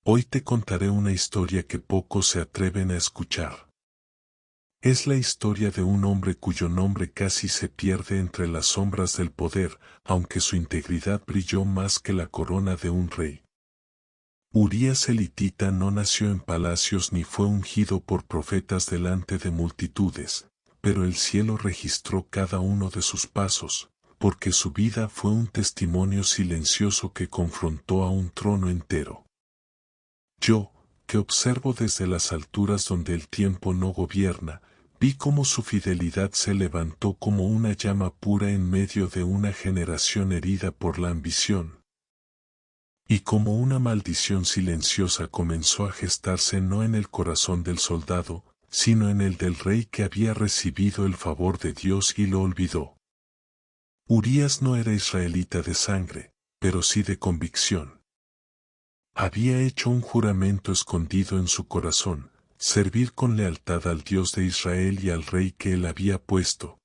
Hoy te contaré una historia que pocos se atreven a escuchar. Es la historia de un hombre cuyo nombre casi se pierde entre las sombras del poder, aunque su integridad brilló más que la corona de un rey. Urías el hitita no nació en palacios ni fue ungido por profetas delante de multitudes, pero el cielo registró cada uno de sus pasos, porque su vida fue un testimonio silencioso que confrontó a un trono entero. Yo, que observo desde las alturas donde el tiempo no gobierna, vi cómo su fidelidad se levantó como una llama pura en medio de una generación herida por la ambición. Y como una maldición silenciosa comenzó a gestarse no en el corazón del soldado, sino en el del rey que había recibido el favor de Dios y lo olvidó. Urías no era israelita de sangre, pero sí de convicción. Había hecho un juramento escondido en su corazón, servir con lealtad al Dios de Israel y al rey que él había puesto.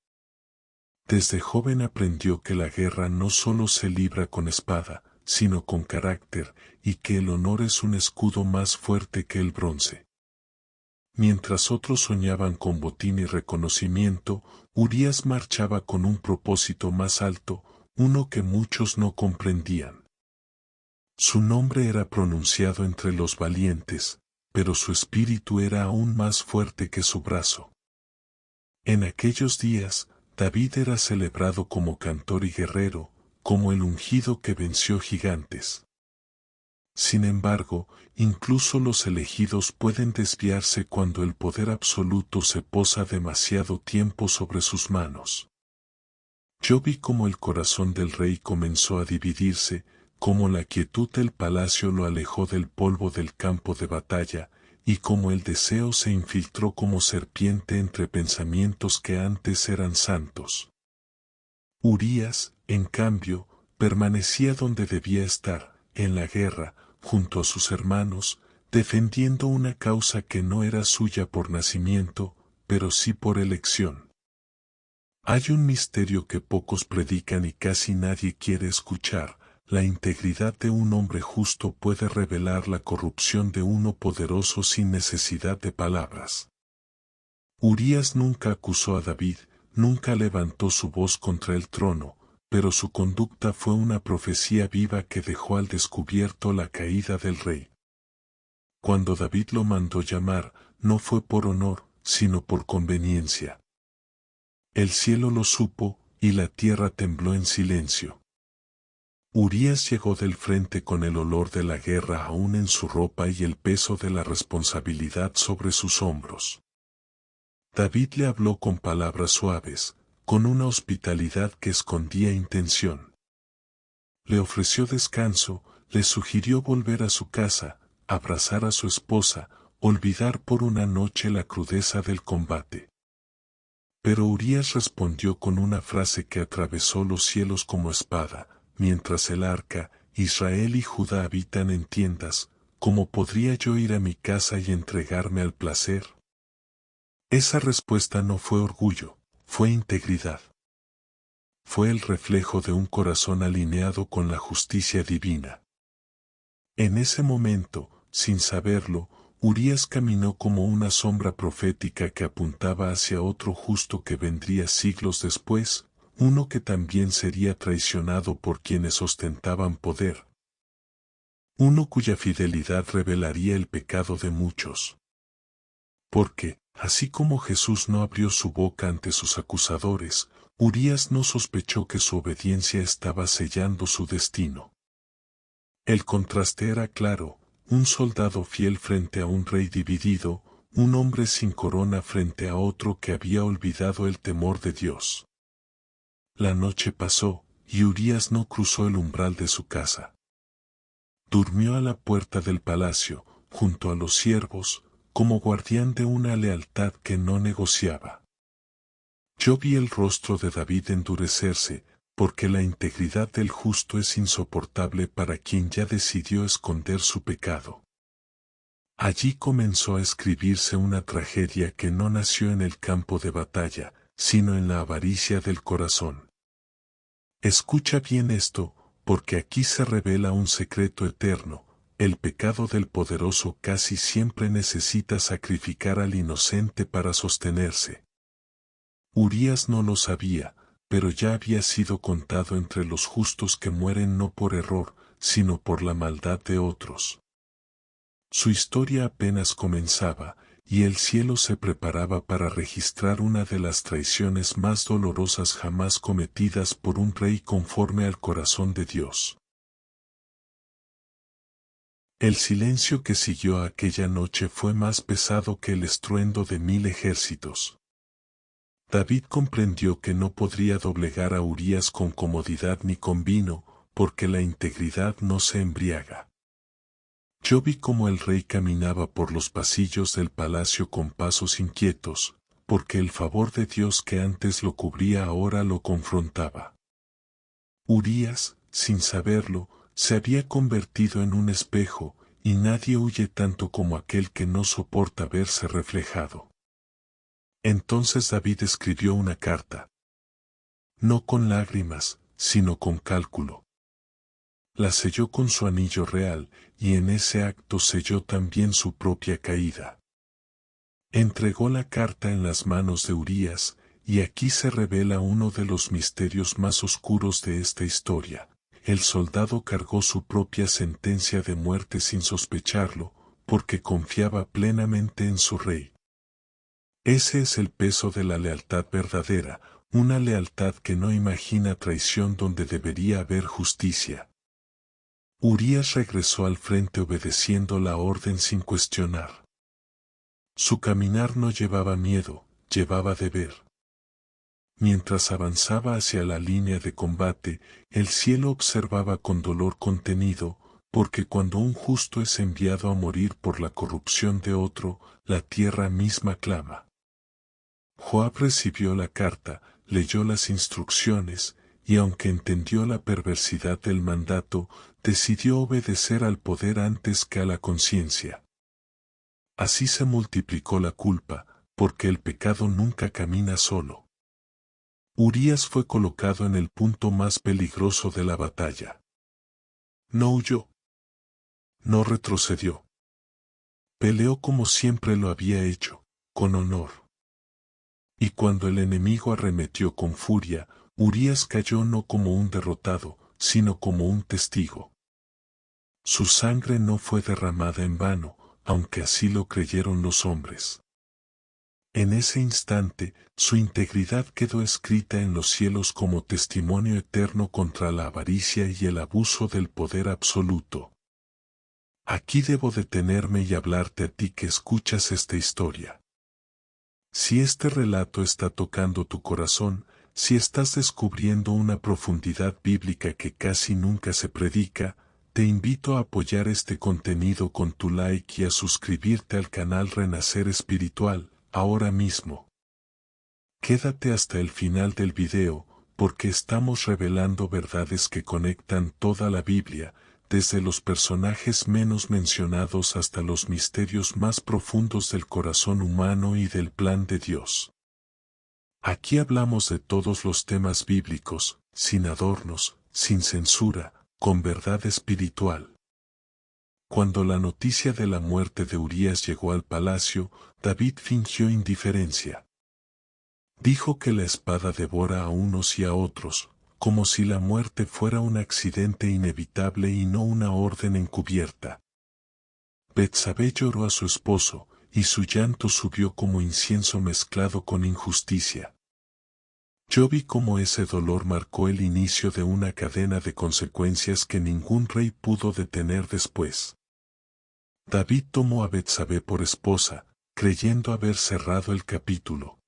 Desde joven aprendió que la guerra no solo se libra con espada, sino con carácter, y que el honor es un escudo más fuerte que el bronce. Mientras otros soñaban con botín y reconocimiento, Urías marchaba con un propósito más alto, uno que muchos no comprendían. Su nombre era pronunciado entre los valientes, pero su espíritu era aún más fuerte que su brazo. En aquellos días, David era celebrado como cantor y guerrero, como el ungido que venció gigantes. Sin embargo, incluso los elegidos pueden desviarse cuando el poder absoluto se posa demasiado tiempo sobre sus manos. Yo vi cómo el corazón del rey comenzó a dividirse, cómo la quietud del palacio lo alejó del polvo del campo de batalla, y cómo el deseo se infiltró como serpiente entre pensamientos que antes eran santos. Urías, en cambio, permanecía donde debía estar, en la guerra, junto a sus hermanos, defendiendo una causa que no era suya por nacimiento, pero sí por elección. Hay un misterio que pocos predican y casi nadie quiere escuchar. La integridad de un hombre justo puede revelar la corrupción de uno poderoso sin necesidad de palabras. Urías nunca acusó a David, nunca levantó su voz contra el trono, pero su conducta fue una profecía viva que dejó al descubierto la caída del rey. Cuando David lo mandó llamar, no fue por honor, sino por conveniencia. El cielo lo supo, y la tierra tembló en silencio. Urías llegó del frente con el olor de la guerra aún en su ropa y el peso de la responsabilidad sobre sus hombros. David le habló con palabras suaves, con una hospitalidad que escondía intención. Le ofreció descanso, le sugirió volver a su casa, abrazar a su esposa, olvidar por una noche la crudeza del combate. Pero Urías respondió con una frase que atravesó los cielos como espada: mientras el arca, Israel y Judá habitan en tiendas, ¿cómo podría yo ir a mi casa y entregarme al placer? Esa respuesta no fue orgullo, fue integridad. Fue el reflejo de un corazón alineado con la justicia divina. En ese momento, sin saberlo, Urías caminó como una sombra profética que apuntaba hacia otro justo que vendría siglos después, uno que también sería traicionado por quienes ostentaban poder. Uno cuya fidelidad revelaría el pecado de muchos. Porque, así como Jesús no abrió su boca ante sus acusadores, Urías no sospechó que su obediencia estaba sellando su destino. El contraste era claro: un soldado fiel frente a un rey dividido, un hombre sin corona frente a otro que había olvidado el temor de Dios. La noche pasó, y Urías no cruzó el umbral de su casa. Durmió a la puerta del palacio, junto a los siervos, como guardián de una lealtad que no negociaba. Yo vi el rostro de David endurecerse, porque la integridad del justo es insoportable para quien ya decidió esconder su pecado. Allí comenzó a escribirse una tragedia que no nació en el campo de batalla, sino en la avaricia del corazón. Escucha bien esto, porque aquí se revela un secreto eterno: el pecado del poderoso casi siempre necesita sacrificar al inocente para sostenerse. Urías no lo sabía, pero ya había sido contado entre los justos que mueren no por error, sino por la maldad de otros. Su historia apenas comenzaba, y el cielo se preparaba para registrar una de las traiciones más dolorosas jamás cometidas por un rey conforme al corazón de Dios. El silencio que siguió a aquella noche fue más pesado que el estruendo de 1000 ejércitos. David comprendió que no podría doblegar a Urías con comodidad ni con vino, porque la integridad no se embriaga. Yo vi cómo el rey caminaba por los pasillos del palacio con pasos inquietos, porque el favor de Dios que antes lo cubría ahora lo confrontaba. Urías, sin saberlo, se había convertido en un espejo, y nadie huye tanto como aquel que no soporta verse reflejado. Entonces David escribió una carta. No con lágrimas, sino con cálculo. La selló con su anillo real, y en ese acto selló también su propia caída. Entregó la carta en las manos de Urías, y aquí se revela uno de los misterios más oscuros de esta historia. El soldado cargó su propia sentencia de muerte sin sospecharlo, porque confiaba plenamente en su rey. Ese es el peso de la lealtad verdadera, una lealtad que no imagina traición donde debería haber justicia. Urías regresó al frente obedeciendo la orden sin cuestionar. Su caminar no llevaba miedo, llevaba deber. Mientras avanzaba hacia la línea de combate, el cielo observaba con dolor contenido, porque cuando un justo es enviado a morir por la corrupción de otro, la tierra misma clama. Joab recibió la carta, leyó las instrucciones, y aunque entendió la perversidad del mandato, decidió obedecer al poder antes que a la conciencia. Así se multiplicó la culpa, porque el pecado nunca camina solo. Urías fue colocado en el punto más peligroso de la batalla. No huyó. No retrocedió. Peleó como siempre lo había hecho, con honor. Y cuando el enemigo arremetió con furia, Urías cayó no como un derrotado, sino como un testigo. Su sangre no fue derramada en vano, aunque así lo creyeron los hombres. En ese instante, su integridad quedó escrita en los cielos como testimonio eterno contra la avaricia y el abuso del poder absoluto. Aquí debo detenerme y hablarte a ti que escuchas esta historia. Si este relato está tocando tu corazón, si estás descubriendo una profundidad bíblica que casi nunca se predica, te invito a apoyar este contenido con tu like y a suscribirte al canal Renacer Espiritual, ahora mismo. Quédate hasta el final del video, porque estamos revelando verdades que conectan toda la Biblia, desde los personajes menos mencionados hasta los misterios más profundos del corazón humano y del plan de Dios. Aquí hablamos de todos los temas bíblicos, sin adornos, sin censura, con verdad espiritual. Cuando la noticia de la muerte de Urías llegó al palacio, David fingió indiferencia. Dijo que la espada devora a unos y a otros, como si la muerte fuera un accidente inevitable y no una orden encubierta. Betsabé lloró a su esposo, y su llanto subió como incienso mezclado con injusticia. Yo vi cómo ese dolor marcó el inicio de una cadena de consecuencias que ningún rey pudo detener después. David tomó a Betsabé por esposa, creyendo haber cerrado el capítulo.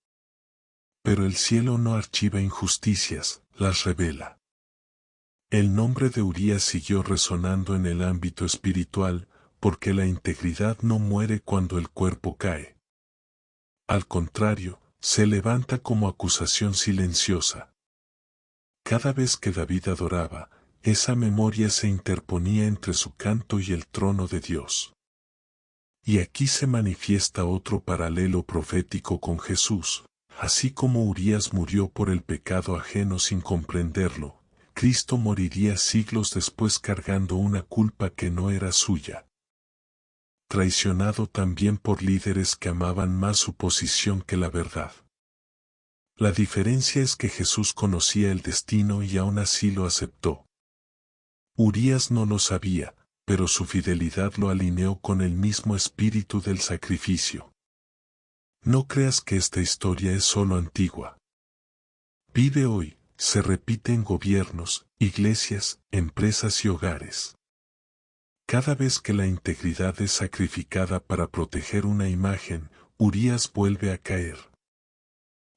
Pero el cielo no archiva injusticias, las revela. El nombre de Urías siguió resonando en el ámbito espiritual, porque la integridad no muere cuando el cuerpo cae. Al contrario, se levanta como acusación silenciosa. Cada vez que David adoraba, esa memoria se interponía entre su canto y el trono de Dios. Y aquí se manifiesta otro paralelo profético con Jesús. Así como Urías murió por el pecado ajeno sin comprenderlo, Cristo moriría siglos después cargando una culpa que no era suya. Traicionado también por líderes que amaban más su posición que la verdad. La diferencia es que Jesús conocía el destino y aún así lo aceptó. Urías no lo sabía, pero su fidelidad lo alineó con el mismo espíritu del sacrificio. No creas que esta historia es solo antigua. Vive hoy, se repite en gobiernos, iglesias, empresas y hogares. Cada vez que la integridad es sacrificada para proteger una imagen, Urías vuelve a caer.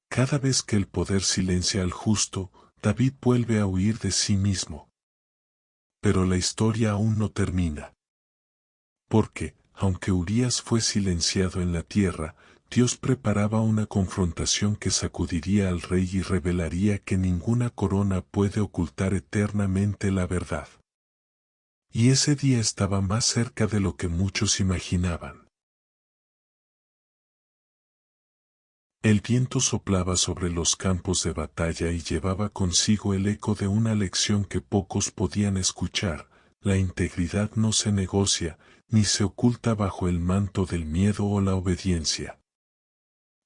Cada vez que el poder silencia al justo, David vuelve a huir de sí mismo. Pero la historia aún no termina. Porque, aunque Urías fue silenciado en la tierra, Dios preparaba una confrontación que sacudiría al rey y revelaría que ninguna corona puede ocultar eternamente la verdad. Y ese día estaba más cerca de lo que muchos imaginaban. El viento soplaba sobre los campos de batalla y llevaba consigo el eco de una lección que pocos podían escuchar: la integridad no se negocia, ni se oculta bajo el manto del miedo o la obediencia.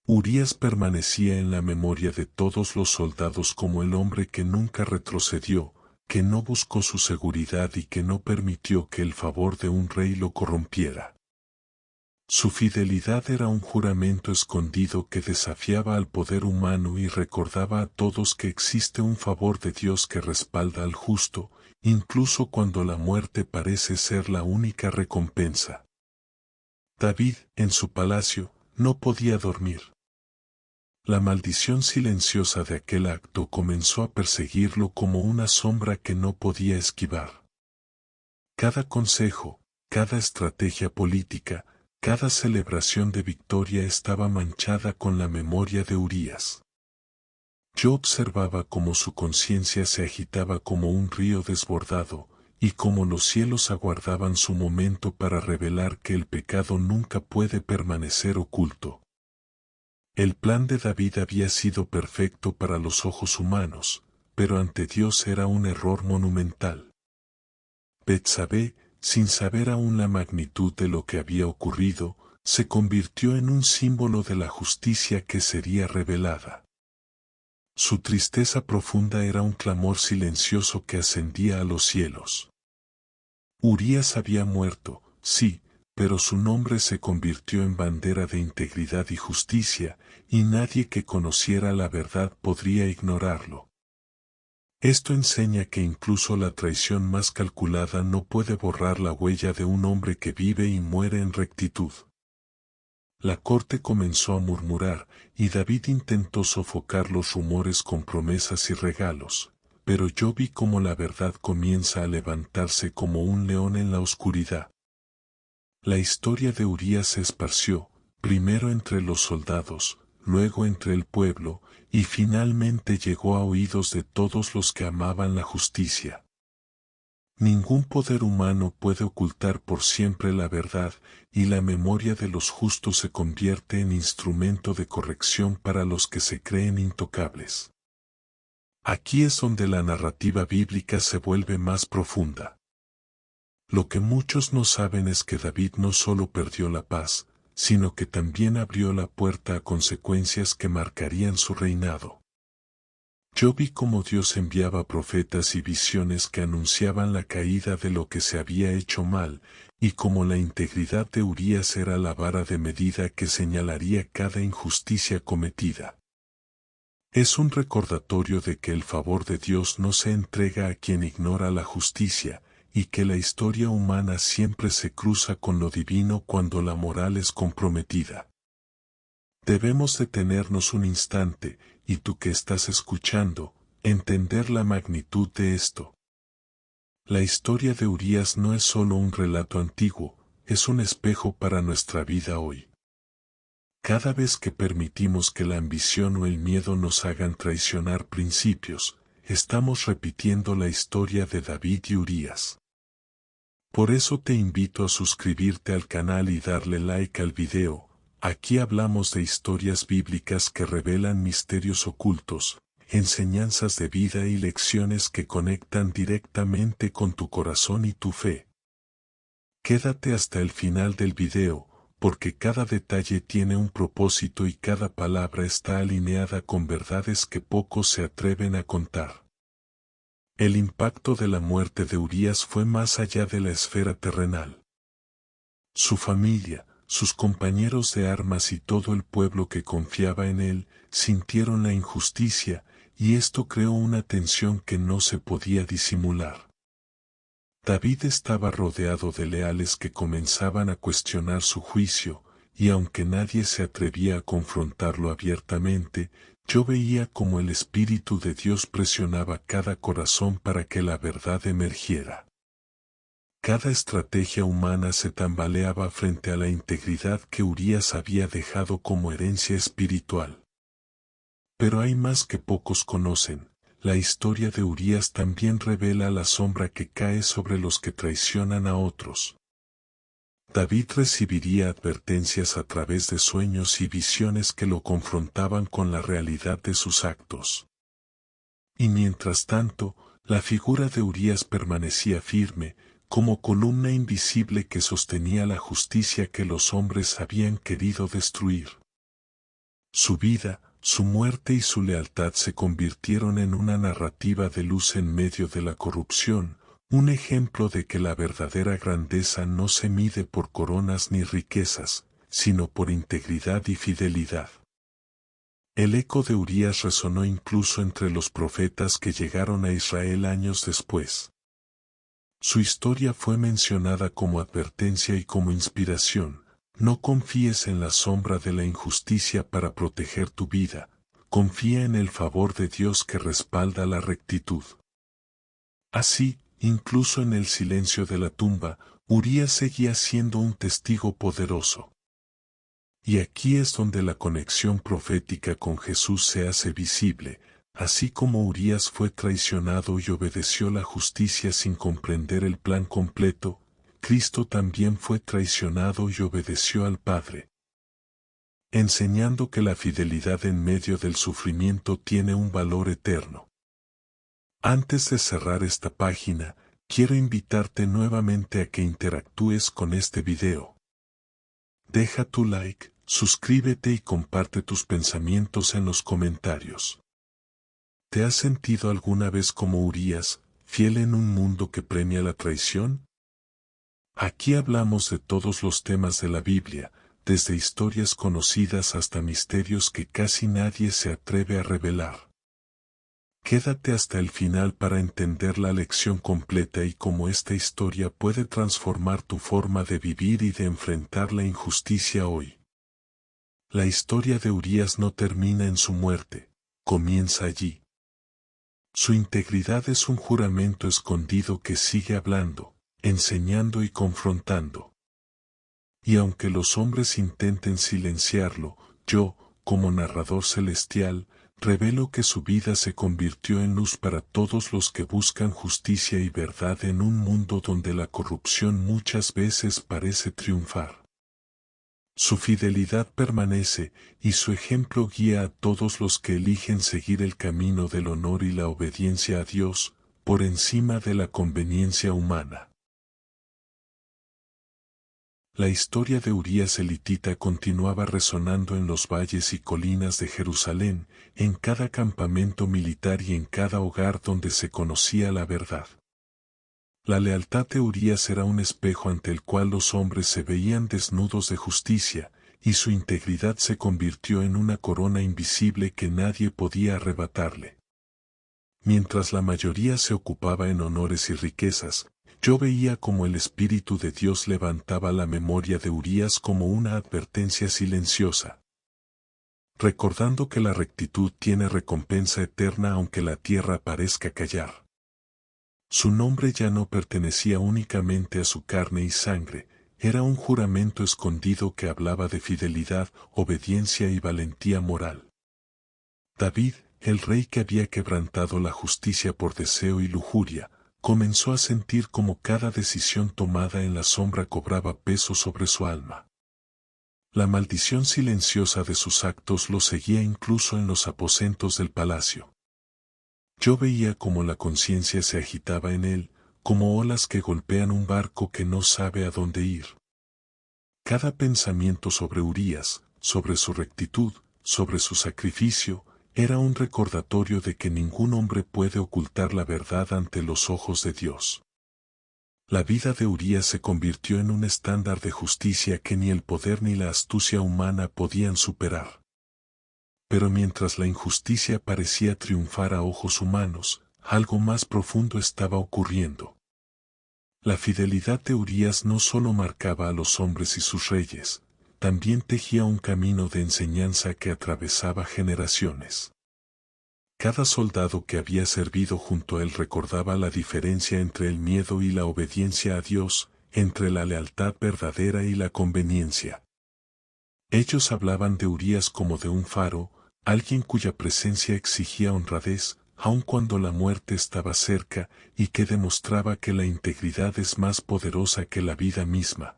Urías permanecía en la memoria de todos los soldados como el hombre que nunca retrocedió, que no buscó su seguridad y que no permitió que el favor de un rey lo corrompiera. Su fidelidad era un juramento escondido que desafiaba al poder humano y recordaba a todos que existe un favor de Dios que respalda al justo, incluso cuando la muerte parece ser la única recompensa. David, en su palacio, no podía dormir. La maldición silenciosa de aquel acto comenzó a perseguirlo como una sombra que no podía esquivar. Cada consejo, cada estrategia política, cada celebración de victoria estaba manchada con la memoria de Urías. Yo observaba cómo su conciencia se agitaba como un río desbordado, y cómo los cielos aguardaban su momento para revelar que el pecado nunca puede permanecer oculto. El plan de David había sido perfecto para los ojos humanos, pero ante Dios era un error monumental. Betsabé, sin saber aún la magnitud de lo que había ocurrido, se convirtió en un símbolo de la justicia que sería revelada. Su tristeza profunda era un clamor silencioso que ascendía a los cielos. Urías había muerto, sí, pero su nombre se convirtió en bandera de integridad y justicia, y nadie que conociera la verdad podría ignorarlo. Esto enseña que incluso la traición más calculada no puede borrar la huella de un hombre que vive y muere en rectitud. La corte comenzó a murmurar, y David intentó sofocar los rumores con promesas y regalos, pero yo vi cómo la verdad comienza a levantarse como un león en la oscuridad. La historia de Urías se esparció, primero entre los soldados, luego entre el pueblo, y finalmente llegó a oídos de todos los que amaban la justicia. Ningún poder humano puede ocultar por siempre la verdad, y la memoria de los justos se convierte en instrumento de corrección para los que se creen intocables. Aquí es donde la narrativa bíblica se vuelve más profunda. Lo que muchos no saben es que David no solo perdió la paz, sino que también abrió la puerta a consecuencias que marcarían su reinado. Yo vi cómo Dios enviaba profetas y visiones que anunciaban la caída de lo que se había hecho mal, y cómo la integridad de Urías era la vara de medida que señalaría cada injusticia cometida. Es un recordatorio de que el favor de Dios no se entrega a quien ignora la justicia, y que la historia humana siempre se cruza con lo divino cuando la moral es comprometida. Debemos detenernos un instante, y tú que estás escuchando, entender la magnitud de esto. La historia de Urías no es solo un relato antiguo, es un espejo para nuestra vida hoy. Cada vez que permitimos que la ambición o el miedo nos hagan traicionar principios, estamos repitiendo la historia de David y Urías. Por eso te invito a suscribirte al canal y darle like al video. Aquí hablamos de historias bíblicas que revelan misterios ocultos, enseñanzas de vida y lecciones que conectan directamente con tu corazón y tu fe. Quédate hasta el final del video, porque cada detalle tiene un propósito y cada palabra está alineada con verdades que pocos se atreven a contar. El impacto de la muerte de Urías fue más allá de la esfera terrenal. Su familia, sus compañeros de armas y todo el pueblo que confiaba en él, sintieron la injusticia, y esto creó una tensión que no se podía disimular. David estaba rodeado de leales que comenzaban a cuestionar su juicio, y aunque nadie se atrevía a confrontarlo abiertamente, yo veía como el Espíritu de Dios presionaba cada corazón para que la verdad emergiera. Cada estrategia humana se tambaleaba frente a la integridad que Urías había dejado como herencia espiritual. Pero hay más que pocos conocen. La historia de Urías también revela la sombra que cae sobre los que traicionan a otros. David recibiría advertencias a través de sueños y visiones que lo confrontaban con la realidad de sus actos. Y mientras tanto, la figura de Urías permanecía firme, como columna invisible que sostenía la justicia que los hombres habían querido destruir. Su vida, su muerte y su lealtad se convirtieron en una narrativa de luz en medio de la corrupción, un ejemplo de que la verdadera grandeza no se mide por coronas ni riquezas, sino por integridad y fidelidad. El eco de Urías resonó incluso entre los profetas que llegaron a Israel años después. Su historia fue mencionada como advertencia y como inspiración. No confíes en la sombra de la injusticia para proteger tu vida, confía en el favor de Dios que respalda la rectitud. Así, incluso en el silencio de la tumba, Urías seguía siendo un testigo poderoso. Y aquí es donde la conexión profética con Jesús se hace visible. Así como Urías fue traicionado y obedeció la justicia sin comprender el plan completo, Cristo también fue traicionado y obedeció al Padre, enseñando que la fidelidad en medio del sufrimiento tiene un valor eterno. Antes de cerrar esta página, quiero invitarte nuevamente a que interactúes con este video. Deja tu like, suscríbete y comparte tus pensamientos en los comentarios. ¿Te has sentido alguna vez como Urías, fiel en un mundo que premia la traición? Aquí hablamos de todos los temas de la Biblia, desde historias conocidas hasta misterios que casi nadie se atreve a revelar. Quédate hasta el final para entender la lección completa y cómo esta historia puede transformar tu forma de vivir y de enfrentar la injusticia hoy. La historia de Urías no termina en su muerte, comienza allí. Su integridad es un juramento escondido que sigue hablando, enseñando y confrontando. Y aunque los hombres intenten silenciarlo, yo, como narrador celestial, revelo que su vida se convirtió en luz para todos los que buscan justicia y verdad en un mundo donde la corrupción muchas veces parece triunfar. Su fidelidad permanece, y su ejemplo guía a todos los que eligen seguir el camino del honor y la obediencia a Dios, por encima de la conveniencia humana. La historia de Urías elitita continuaba resonando en los valles y colinas de Jerusalén, en cada campamento militar y en cada hogar donde se conocía la verdad. La lealtad de Urías era un espejo ante el cual los hombres se veían desnudos de justicia, y su integridad se convirtió en una corona invisible que nadie podía arrebatarle. Mientras la mayoría se ocupaba en honores y riquezas, yo veía como el Espíritu de Dios levantaba la memoria de Urías como una advertencia silenciosa, recordando que la rectitud tiene recompensa eterna aunque la tierra parezca callar. Su nombre ya no pertenecía únicamente a su carne y sangre, era un juramento escondido que hablaba de fidelidad, obediencia y valentía moral. David, el rey que había quebrantado la justicia por deseo y lujuria, comenzó a sentir como cada decisión tomada en la sombra cobraba peso sobre su alma. La maldición silenciosa de sus actos lo seguía incluso en los aposentos del palacio. Yo veía cómo la conciencia se agitaba en él, como olas que golpean un barco que no sabe a dónde ir. Cada pensamiento sobre Urías, sobre su rectitud, sobre su sacrificio, era un recordatorio de que ningún hombre puede ocultar la verdad ante los ojos de Dios. La vida de Urías se convirtió en un estándar de justicia que ni el poder ni la astucia humana podían superar. Pero mientras la injusticia parecía triunfar a ojos humanos, algo más profundo estaba ocurriendo. La fidelidad de Urías no solo marcaba a los hombres y sus reyes, también tejía un camino de enseñanza que atravesaba generaciones. Cada soldado que había servido junto a él recordaba la diferencia entre el miedo y la obediencia a Dios, entre la lealtad verdadera y la conveniencia. Ellos hablaban de Urías como de un faro, alguien cuya presencia exigía honradez, aun cuando la muerte estaba cerca, y que demostraba que la integridad es más poderosa que la vida misma.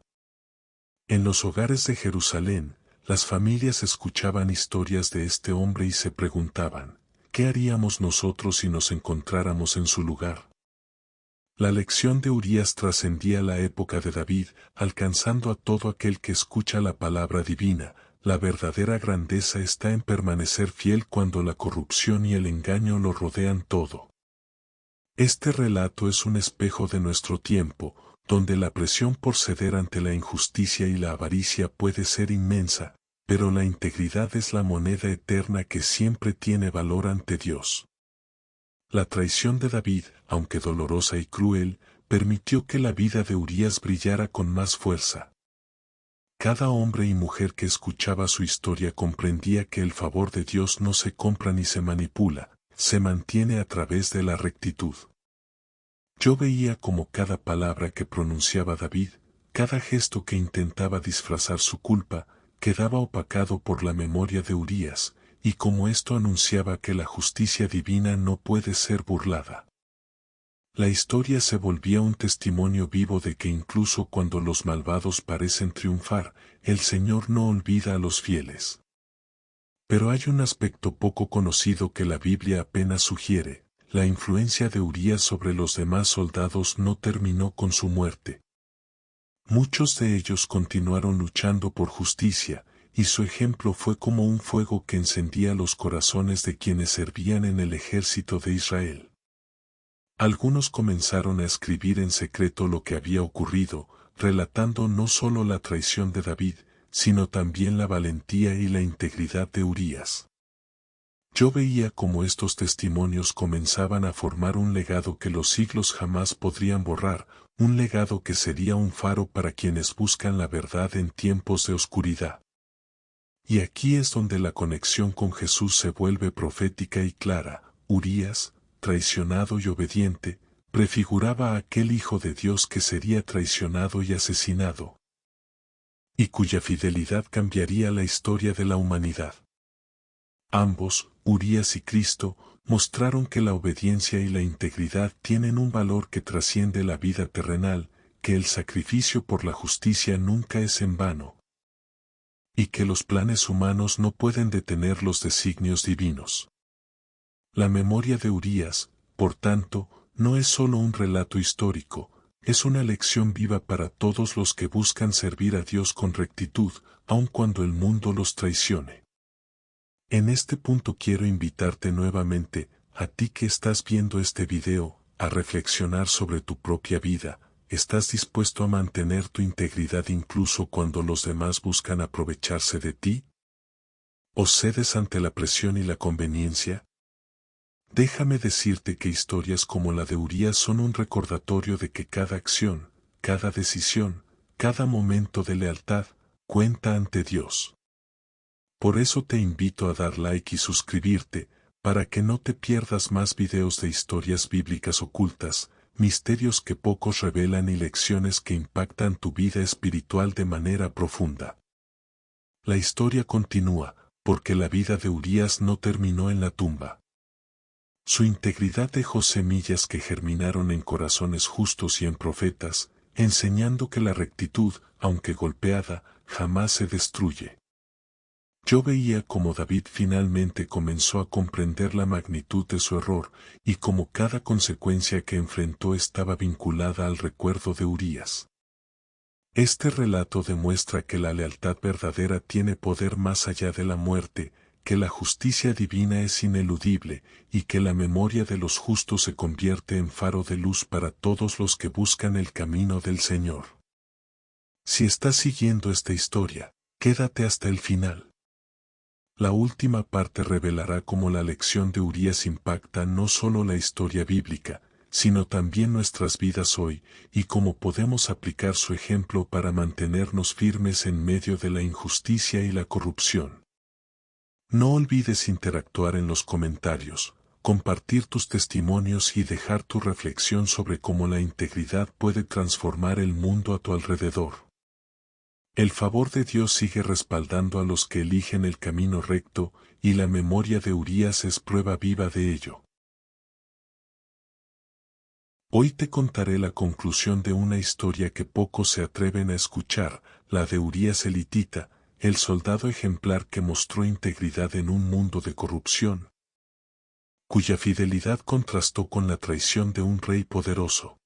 En los hogares de Jerusalén, las familias escuchaban historias de este hombre y se preguntaban, ¿qué haríamos nosotros si nos encontráramos en su lugar? La lección de Urías trascendía la época de David, alcanzando a todo aquel que escucha la palabra divina. La verdadera grandeza está en permanecer fiel cuando la corrupción y el engaño lo rodean todo. Este relato es un espejo de nuestro tiempo, donde la presión por ceder ante la injusticia y la avaricia puede ser inmensa, pero la integridad es la moneda eterna que siempre tiene valor ante Dios. La traición de David, aunque dolorosa y cruel, permitió que la vida de Urías brillara con más fuerza. Cada hombre y mujer que escuchaba su historia comprendía que el favor de Dios no se compra ni se manipula, se mantiene a través de la rectitud. Yo veía como cada palabra que pronunciaba David, cada gesto que intentaba disfrazar su culpa, quedaba opacado por la memoria de Urías, y como esto anunciaba que la justicia divina no puede ser burlada. La historia se volvía un testimonio vivo de que incluso cuando los malvados parecen triunfar, el Señor no olvida a los fieles. Pero hay un aspecto poco conocido que la Biblia apenas sugiere: la influencia de Urías sobre los demás soldados no terminó con su muerte. Muchos de ellos continuaron luchando por justicia, y su ejemplo fue como un fuego que encendía los corazones de quienes servían en el ejército de Israel. Algunos comenzaron a escribir en secreto lo que había ocurrido, relatando no solo la traición de David, sino también la valentía y la integridad de Urías. Yo veía cómo estos testimonios comenzaban a formar un legado que los siglos jamás podrían borrar, un legado que sería un faro para quienes buscan la verdad en tiempos de oscuridad. Y aquí es donde la conexión con Jesús se vuelve profética y clara. Urías, traicionado y obediente, prefiguraba a aquel Hijo de Dios que sería traicionado y asesinado, y cuya fidelidad cambiaría la historia de la humanidad. Ambos, Urías y Cristo, mostraron que la obediencia y la integridad tienen un valor que trasciende la vida terrenal, que el sacrificio por la justicia nunca es en vano, y que los planes humanos no pueden detener los designios divinos. La memoria de Urías, por tanto, no es solo un relato histórico, es una lección viva para todos los que buscan servir a Dios con rectitud, aun cuando el mundo los traicione. En este punto quiero invitarte nuevamente, a ti que estás viendo este video, a reflexionar sobre tu propia vida. ¿Estás dispuesto a mantener tu integridad incluso cuando los demás buscan aprovecharse de ti? ¿O cedes ante la presión y la conveniencia? Déjame decirte que historias como la de Urías son un recordatorio de que cada acción, cada decisión, cada momento de lealtad, cuenta ante Dios. Por eso te invito a dar like y suscribirte, para que no te pierdas más videos de historias bíblicas ocultas, misterios que pocos revelan y lecciones que impactan tu vida espiritual de manera profunda. La historia continúa, porque la vida de Urías no terminó en la tumba. Su integridad dejó semillas que germinaron en corazones justos y en profetas, enseñando que la rectitud, aunque golpeada, jamás se destruye. Yo veía cómo David finalmente comenzó a comprender la magnitud de su error, y cómo cada consecuencia que enfrentó estaba vinculada al recuerdo de Urías. Este relato demuestra que la lealtad verdadera tiene poder más allá de la muerte, que la justicia divina es ineludible, y que la memoria de los justos se convierte en faro de luz para todos los que buscan el camino del Señor. Si estás siguiendo esta historia, quédate hasta el final. La última parte revelará cómo la lección de Urías impacta no solo la historia bíblica, sino también nuestras vidas hoy, y cómo podemos aplicar su ejemplo para mantenernos firmes en medio de la injusticia y la corrupción. No olvides interactuar en los comentarios, compartir tus testimonios y dejar tu reflexión sobre cómo la integridad puede transformar el mundo a tu alrededor. El favor de Dios sigue respaldando a los que eligen el camino recto, y la memoria de Urías es prueba viva de ello. Hoy te contaré la conclusión de una historia que pocos se atreven a escuchar, la de Urías elitita, el soldado ejemplar que mostró integridad en un mundo de corrupción, cuya fidelidad contrastó con la traición de un rey poderoso.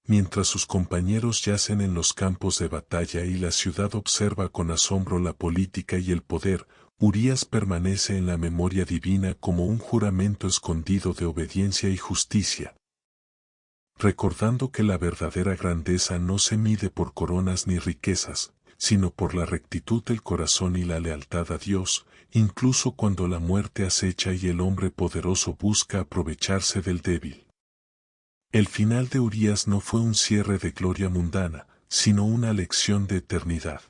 Mientras sus compañeros yacen en los campos de batalla y la ciudad observa con asombro la política y el poder, Urías permanece en la memoria divina como un juramento escondido de obediencia y justicia. Recordando que la verdadera grandeza no se mide por coronas ni riquezas, sino por la rectitud del corazón y la lealtad a Dios, incluso cuando la muerte acecha y el hombre poderoso busca aprovecharse del débil. El final de Urías no fue un cierre de gloria mundana, sino una lección de eternidad.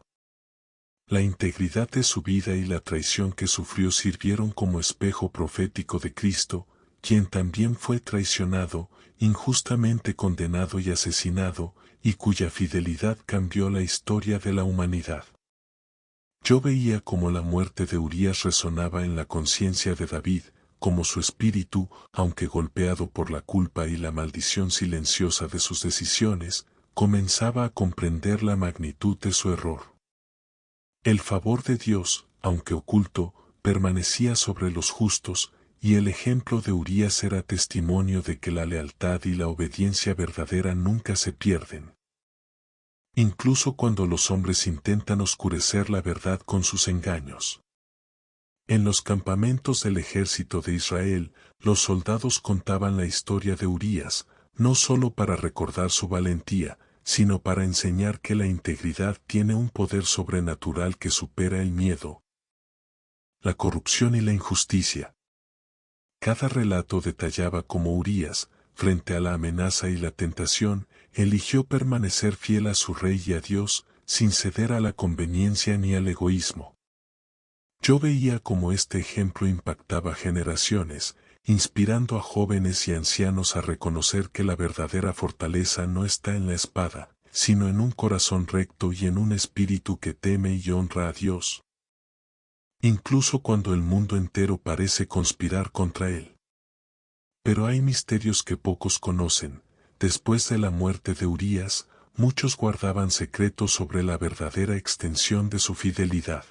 La integridad de su vida y la traición que sufrió sirvieron como espejo profético de Cristo, quien también fue traicionado, injustamente condenado y asesinado, y cuya fidelidad cambió la historia de la humanidad. Yo veía cómo la muerte de Urías resonaba en la conciencia de David, como su espíritu, aunque golpeado por la culpa y la maldición silenciosa de sus decisiones, comenzaba a comprender la magnitud de su error. El favor de Dios, aunque oculto, permanecía sobre los justos, y el ejemplo de Urías era testimonio de que la lealtad y la obediencia verdadera nunca se pierden. Incluso cuando los hombres intentan oscurecer la verdad con sus engaños. En los campamentos del ejército de Israel, los soldados contaban la historia de Urías, no solo para recordar su valentía, sino para enseñar que la integridad tiene un poder sobrenatural que supera el miedo, la corrupción y la injusticia. Cada relato detallaba cómo Urías, frente a la amenaza y la tentación, eligió permanecer fiel a su rey y a Dios, sin ceder a la conveniencia ni al egoísmo. Yo veía cómo este ejemplo impactaba generaciones, inspirando a jóvenes y ancianos a reconocer que la verdadera fortaleza no está en la espada, sino en un corazón recto y en un espíritu que teme y honra a Dios. Incluso cuando el mundo entero parece conspirar contra él. Pero hay misterios que pocos conocen. Después de la muerte de Urías, muchos guardaban secretos sobre la verdadera extensión de su fidelidad.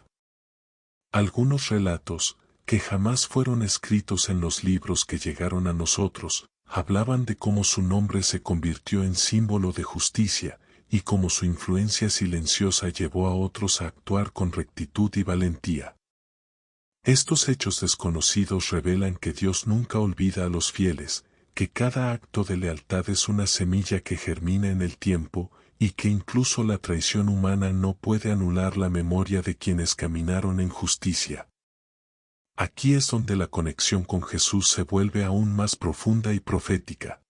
Algunos relatos, que jamás fueron escritos en los libros que llegaron a nosotros, hablaban de cómo su nombre se convirtió en símbolo de justicia, y cómo su influencia silenciosa llevó a otros a actuar con rectitud y valentía. Estos hechos desconocidos revelan que Dios nunca olvida a los fieles, que cada acto de lealtad es una semilla que germina en el tiempo, y que incluso la traición humana no puede anular la memoria de quienes caminaron en justicia. Aquí es donde la conexión con Jesús se vuelve aún más profunda y profética.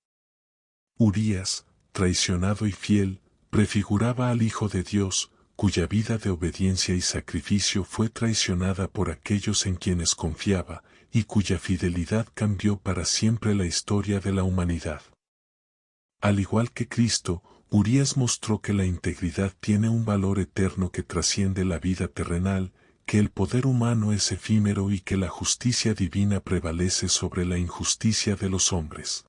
Urías, traicionado y fiel, prefiguraba al Hijo de Dios, cuya vida de obediencia y sacrificio fue traicionada por aquellos en quienes confiaba, y cuya fidelidad cambió para siempre la historia de la humanidad. Al igual que Cristo, Urías mostró que la integridad tiene un valor eterno que trasciende la vida terrenal, que el poder humano es efímero y que la justicia divina prevalece sobre la injusticia de los hombres.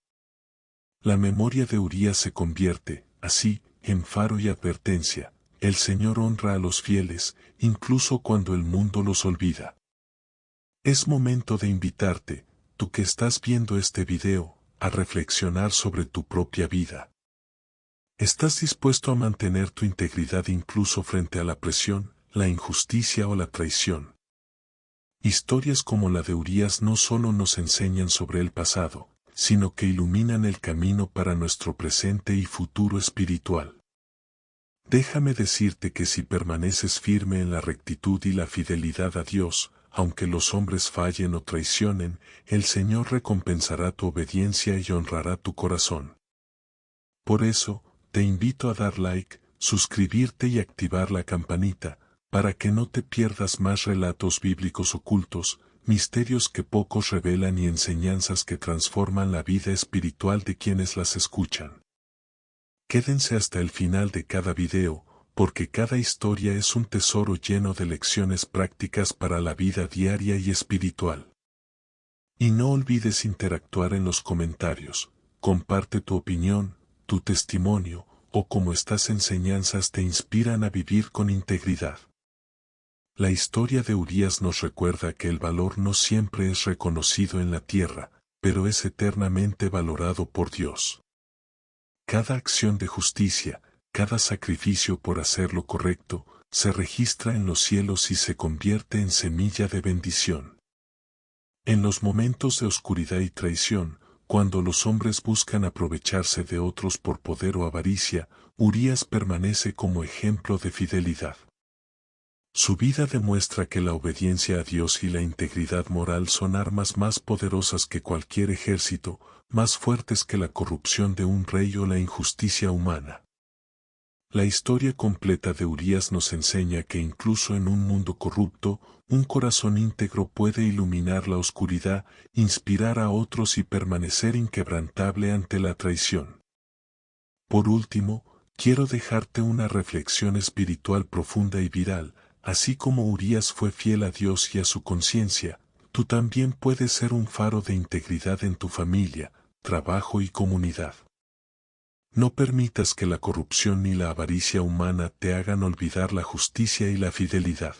La memoria de Urías se convierte, así, en faro y advertencia, el Señor honra a los fieles, incluso cuando el mundo los olvida. Es momento de invitarte, tú que estás viendo este video, a reflexionar sobre tu propia vida. ¿Estás dispuesto a mantener tu integridad incluso frente a la presión, la injusticia o la traición? Historias como la de Urías no solo nos enseñan sobre el pasado, sino que iluminan el camino para nuestro presente y futuro espiritual. Déjame decirte que si permaneces firme en la rectitud y la fidelidad a Dios, aunque los hombres fallen o traicionen, el Señor recompensará tu obediencia y honrará tu corazón. Por eso, te invito a dar like, suscribirte y activar la campanita, para que no te pierdas más relatos bíblicos ocultos, misterios que pocos revelan y enseñanzas que transforman la vida espiritual de quienes las escuchan. Quédense hasta el final de cada video, porque cada historia es un tesoro lleno de lecciones prácticas para la vida diaria y espiritual. Y no olvides interactuar en los comentarios, comparte tu opinión, tu testimonio, o cómo estas enseñanzas te inspiran a vivir con integridad. La historia de Urías nos recuerda que el valor no siempre es reconocido en la tierra, pero es eternamente valorado por Dios. Cada acción de justicia, cada sacrificio por hacer lo correcto, se registra en los cielos y se convierte en semilla de bendición. En los momentos de oscuridad y traición, cuando los hombres buscan aprovecharse de otros por poder o avaricia, Urías permanece como ejemplo de fidelidad. Su vida demuestra que la obediencia a Dios y la integridad moral son armas más poderosas que cualquier ejército, más fuertes que la corrupción de un rey o la injusticia humana. La historia completa de Urías nos enseña que incluso en un mundo corrupto, un corazón íntegro puede iluminar la oscuridad, inspirar a otros y permanecer inquebrantable ante la traición. Por último, quiero dejarte una reflexión espiritual profunda y viral. Así como Urías fue fiel a Dios y a su conciencia, tú también puedes ser un faro de integridad en tu familia, trabajo y comunidad. No permitas que la corrupción ni la avaricia humana te hagan olvidar la justicia y la fidelidad.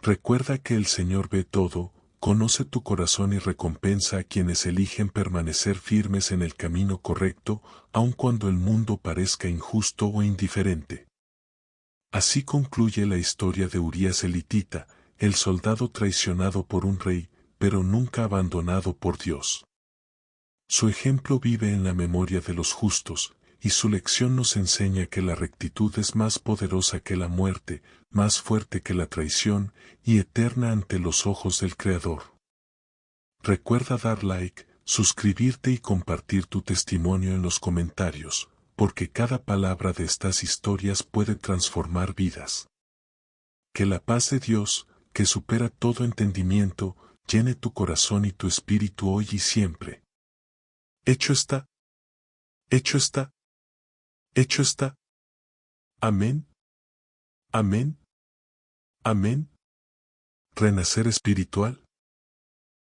Recuerda que el Señor ve todo, conoce tu corazón y recompensa a quienes eligen permanecer firmes en el camino correcto, aun cuando el mundo parezca injusto o indiferente. Así concluye la historia de Urías elitita, el soldado traicionado por un rey, pero nunca abandonado por Dios. Su ejemplo vive en la memoria de los justos, y su lección nos enseña que la rectitud es más poderosa que la muerte, más fuerte que la traición, y eterna ante los ojos del Creador. Recuerda dar like, suscribirte y compartir tu testimonio en los comentarios, porque cada palabra de estas historias puede transformar vidas. Que la paz de Dios, que supera todo entendimiento, llene tu corazón y tu espíritu hoy y siempre. Hecho está. Hecho está. Hecho está. Amén. Amén. Amén. Renacer espiritual.